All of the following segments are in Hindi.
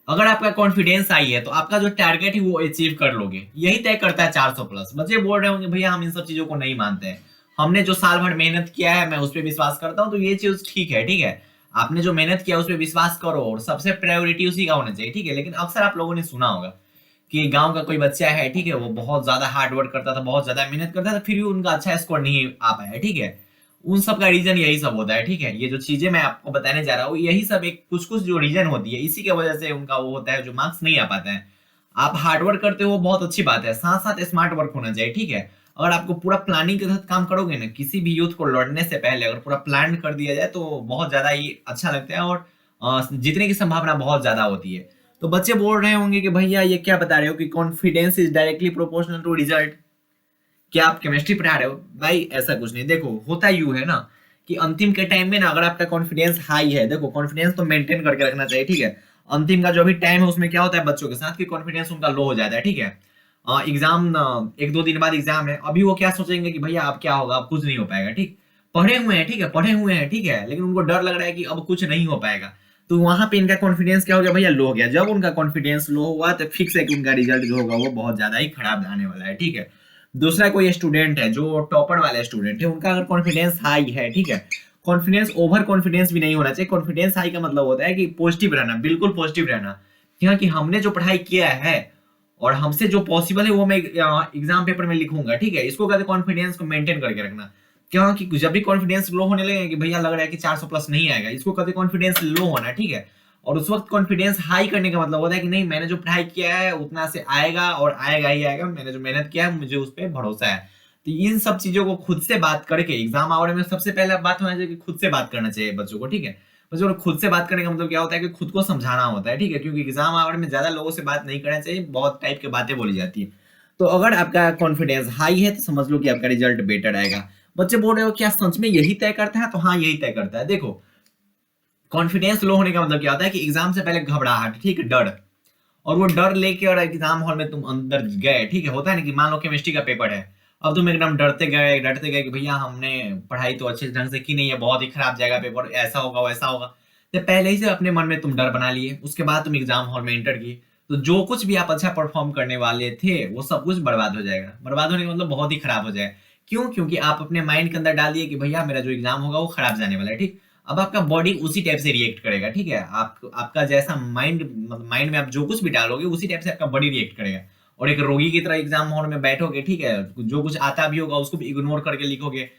अगर आपका कॉन्फिडेंस आई है तो आपका जो टारगेट है वो अचीव कर लोगे, यही तय करता है 400 प्लस। बच्चे बोल रहे होंगे भैया हम इन सब चीजों को नहीं मानते हैं, हमने जो साल भर मेहनत किया है मैं उस पर विश्वास करता हूँ, तो ये चीज ठीक है, ठीक है। आपने जो मेहनत किया उस पर विश्वास करो और सबसे प्रायोरिटी उसी का होना चाहिए, ठीक है। लेकिन अक्सर आप लोगों ने सुना होगा कि गांव का कोई बच्चा है, ठीक है, वो बहुत ज्यादा हार्ड वर्क करता था, बहुत ज्यादा मेहनत करता था, फिर भी उनका अच्छा स्कोर नहीं आ पाया, ठीक है। उन सब का रीजन यही सब होता है, ठीक है। ये जो चीजें मैं आपको बताने जा रहा हूँ यही सब एक कुछ कुछ जो रीजन होती है, इसी की वजह से उनका वो होता है जो मार्क्स नहीं आ पाता है। आप हार्ड वर्क करते हो बहुत अच्छी बात है, साथ साथ स्मार्ट वर्क होना चाहिए, ठीक है। अगर आपको पूरा प्लानिंग के साथ काम करोगे ना, किसी भी यूथ को लड़ने से पहले अगर पूरा प्लान कर दिया जाए तो बहुत ज्यादा ही अच्छा लगता है, और जीतने की संभावना बहुत ज्यादा होती है। तो बच्चे बोल रहे होंगे कि भैया ये क्या बता रहे हो कि confidence is directly proportional to result, क्या आप केमिस्ट्री पढ़ा रहे हो? भाई ऐसा कुछ नहीं, देखो होता यूं है ना कि अंतिम के टाइम में ना अगर आपका कॉन्फिडेंस हाई है, देखो कॉन्फिडेंस तो मेंटेन करके रखना चाहिए, ठीक है। अंतिम का जो भी टाइम है उसमें क्या होता है बच्चों के साथ कि कॉन्फिडेंस उनका लो हो जाता है, ठीक है। एग्जाम एक दो दिन बाद एग्जाम है, अभी वो क्या सोचेंगे कि भैया अब क्या होगा, अब कुछ नहीं हो पाएगा, ठीक। पढ़े हुए हैं, ठीक है, पढ़े हुए हैं, ठीक है, लेकिन उनको डर लग रहा है कि अब कुछ नहीं हो पाएगा। तो वहां पे इनका कॉन्फिडेंस क्या हो गया भैया, लो हो गया। जब उनका कॉन्फिडेंस लो हुआ तो फिक्स है कि उनका रिजल्ट जो होगा वो बहुत ज्यादा ही खराब आने वाला है, ठीक है। दूसरा कोई स्टूडेंट है जो टॉपर वाले स्टूडेंट है, उनका अगर कॉन्फिडेंस हाई है, ठीक है, कॉन्फिडेंस ओवर कॉन्फिडेंस भी नहीं होना चाहिए। कॉन्फिडेंस हाई का मतलब होता है कि पॉजिटिव रहना, बिल्कुल पॉजिटिव रहना, यहाँ कि हमने जो पढ़ाई किया है और हमसे जो पॉसिबल है वो मैं एग्जाम पेपर में लिखूंगा, ठीक है। इसको कहते हैं कॉन्फिडेंस को मेंटेन करके रखना। क्या कि जब भी कॉन्फिडेंस लो होने लगे कि भैया लग रहा है कि 400 प्लस नहीं आएगा, इसको कहते हैं कॉन्फिडेंस लो होना, ठीक है। और उस वक्त कॉन्फिडेंस हाई करने का मतलब होता है कि नहीं, मैंने जो पढ़ाई किया है उतना से आएगा और आएगा ही आएगा, मैंने जो मेहनत किया है मुझे उस पर भरोसा है। तो इन सब चीजों को खुद से बात करके एग्जाम आवर में सबसे पहले बात होना चाहिए कि खुद से बात करना चाहिए बच्चों को, ठीक है। बच्चों को खुद से बात करने का मतलब क्या होता है कि खुद को समझाना होता है, ठीक है, क्योंकि एग्जाम आवर में ज्यादा लोगों से बात नहीं करना चाहिए, बहुत टाइप की बातें बोली जाती है। तो अगर आपका कॉन्फिडेंस हाई है तो समझ लो कि आपका रिजल्ट बेटर आएगा। बच्चे बोल रहे हो क्या सच में यही तय करता है? तो हाँ, यही तय करता है। देखो कॉन्फिडेंस लो होने का मतलब क्या होता है कि एग्जाम से पहले घबराहट, ठीक है, डर, और वो डर लेके और एग्जाम हॉल में तुम अंदर गए, ठीक है। होता है ना कि मान लो केमिस्ट्री का पेपर है, अब तुम एकदम डरते गए कि भैया हमने पढ़ाई तो अच्छे ढंग से की नहीं है, बहुत ही खराब जाएगा पेपर, ऐसा होगा वैसा होगा। तो पहले ही से अपने मन में तुम डर बना लिए, उसके बाद तुम एग्जाम हॉल में एंटर किए, तो जो कुछ भी आप अच्छा परफॉर्म करने वाले थे वो सब कुछ बर्बाद हो जाएगा। बर्बाद होने का मतलब बहुत ही खराब हो जाएगा। क्यों? क्योंकि आप अपने माइंड के अंदर डाल दिए कि भैया मेरा जो एग्जाम होगा वो खराब जाने वाला है, ठीक। अब आपका बॉडी उसी टाइप से रिएक्ट करेगा, ठीक है। आप आपका जैसा माइंड, मतलब माइंड में आप जो कुछ भी डालोगे उसी टाइप से आपका बॉडी रिएक्ट करेगा। और एक रोगी की तरह एग्जाम हॉल में बैठोगे, ठीक है, जो कुछ आता भी होगा उसको भी इग्नोर करके लिखोगे।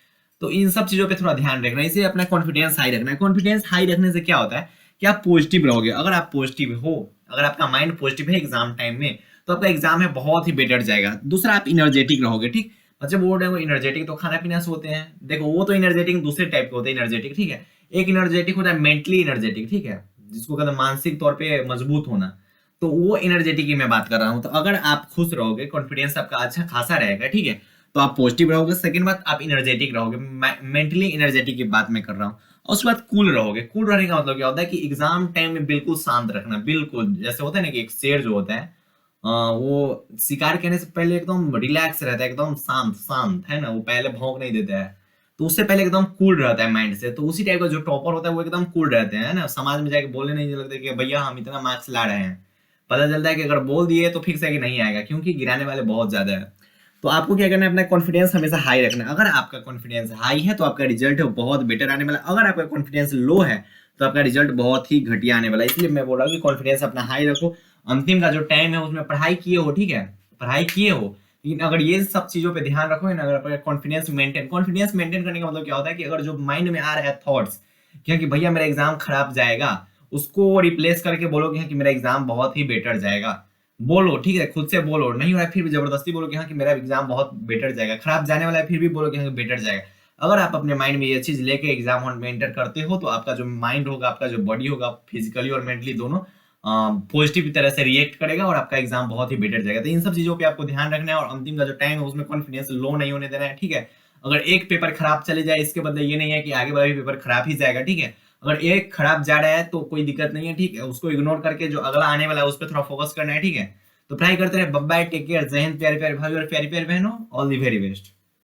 तो इन सब चीजों पे थोड़ा ध्यान रखना है, इसे अपना कॉन्फिडेंस हाई रखना है। कॉन्फिडेंस हाई रखने से क्या होता है कि आप पॉजिटिव रहोगे। अगर आप पॉजिटिव हो, अगर आपका माइंड पॉजिटिव है एग्जाम टाइम में, तो आपका एग्जाम है बहुत ही बेटर जाएगा। दूसरा, आप इनर्जेटिक रहोगे, ठीक। बच्चे बोल रहे हो एनर्जेटिक तो खाना पीना से होते हैं, देखो वो तो एनर्जेटिक दूसरे टाइप के होते हैं एनर्जेटिक, ठीक है। एक एनर्जेटिक होता है मेंटली एनर्जेटिक, ठीक है, जिसको कहते हैं मानसिक तौर पे मजबूत होना। तो वो एनर्जेटिक की मैं बात कर रहा हूँ। तो अगर आप खुश रहोगे, कॉन्फिडेंस आपका अच्छा खासा रहेगा, ठीक है, तो आप पॉजिटिव रहोगे। सेकंड बात, आप एनर्जेटिक रहोगे, मेंटली एनर्जेटिक की बात मैं कर रहा हूँ। और उसके बाद कूल रहोगे। कूल रहने का मतलब क्या होता है कि एग्जाम टाइम में बिल्कुल शांत रखना, बिल्कुल जैसे होता है ना कि एक शेर जो होता है वो शिकार करने से पहले एकदम रिलैक्स रहता है, एकदम शांत शांत, है ना, वो पहले भौंक नहीं देता है, तो उससे पहले एकदम कूल रहता है माइंड से। तो उसी टाइप का जो टॉपर होता है वो एकदम कूल रहते हैं, है ना, समाज में जाके बोलने नहीं लगते कि भैया हम इतना मार्क्स ला रहे हैं। पता चलता है कि अगर बोल दिए तो फिक्स है कि नहीं आएगा, क्योंकि गिराने वाले बहुत ज्यादा है। तो आपको क्या करना है, अपना कॉन्फिडेंस हमेशा हाई रखना है। अगर आपका कॉन्फिडेंस हाई है तो आपका रिजल्ट बहुत बेटर आने वाला है। अगर आपका कॉन्फिडेंस लो है तो आपका रिजल्ट बहुत ही घटिया आने वाला है। इसलिए मैं बोल रहा हूँ कि कॉन्फिडेंस अपना हाई रखो। अंतिम का जो टाइम है उसमें पढ़ाई किए हो, ठीक है, पढ़ाई किए हो, लेकिन अगर ये सब चीजों पे ध्यान रखोगे ना, अगर आपका कॉन्फिडेंस मेंटेन करने का मतलब क्या होता है कि अगर जो माइंड में आ रहा है थॉट्स क्या कि भैया मेरा एग्जाम खराब जाएगा, उसको रिप्लेस करके बोलोगे हाँ कि मेरा एग्जाम बहुत ही बेटर जाएगा। बोलो, ठीक है, खुद से बोलो, नहीं हो रहा है फिर भी जबरदस्ती बोलो कि हाँ कि मेरा एग्जाम बहुत बेटर जाएगा, खराब जाने वाला है फिर भी बोलो कि हाँ बेटर जाएगा। अगर आप अपने माइंड में ये चीज लेके एग्जाम हॉल में एंटर करते हो तो आपका जो माइंड होगा, आपका जो बॉडी होगा, फिजिकली और मेंटली दोनों पॉजिटिव तरह से रिएक्ट करेगा और आपका एग्जाम बहुत ही बेटर जाएगा। तो इन सब चीजों पे आपको ध्यान रखना है और अंतिम का जो टाइम है उसमें कॉन्फिडेंस लो नहीं होने देना है, ठीक है। अगर एक पेपर खराब चले जाए इसके बदले ये नहीं है कि आगे वाला भी पेपर खराब ही जाएगा, ठीक है। अगर एक खराब जा रहा है तो कोई दिक्कत नहीं है, ठीक है, उसको इग्नोर करके जो अगला आने वाला है उस पर थोड़ा फोकस करना है, ठीक है। तो ट्राई करते रहे। बाय, टेक केयर, जय हिंद प्यारे प्यारे भाई और प्यारी प्यारी बहनों, ऑल दी वेरी बेस्ट।